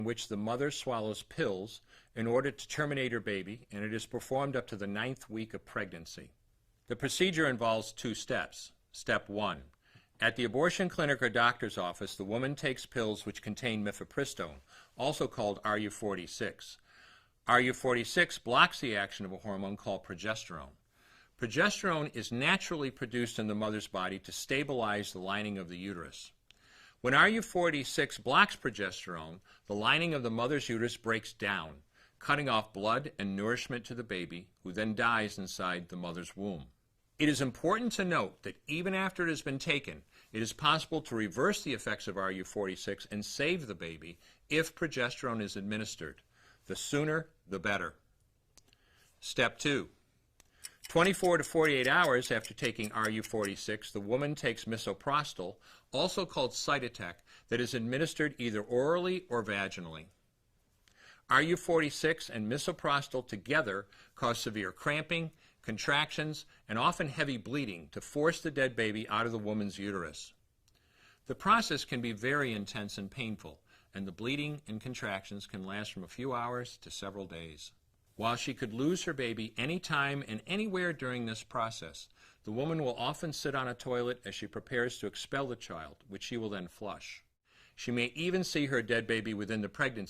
in which the mother swallows pills in order to terminate her baby, and it is performed up to the 9th week of pregnancy. The procedure involves 2 steps. Step 1. At the abortion clinic or doctor's office, the woman takes pills which contain mifepristone, also called RU46. RU46 blocks the action of a hormone called progesterone. Progesterone is naturally produced in the mother's body to stabilize the lining of the uterus. When RU46 blocks progesterone, the lining of the mother's uterus breaks down, cutting off blood and nourishment to the baby, who then dies inside the mother's womb. It is important to note that even after it has been taken, it is possible to reverse the effects of RU46 and save the baby if progesterone is administered. The sooner, the better. Step 2. 24 to 48 hours after taking RU46, the woman takes misoprostol, also called Cytotec, that is administered either orally or vaginally. RU46 and misoprostol together cause severe cramping, contractions, and often heavy bleeding to force the dead baby out of the woman's uterus. The process can be very intense and painful, and the bleeding and contractions can last from a few hours to several days. While she could lose her baby anytime and anywhere during this process, the woman will often sit on a toilet as she prepares to expel the child, which she will then flush. She may even see her dead baby within the pregnancy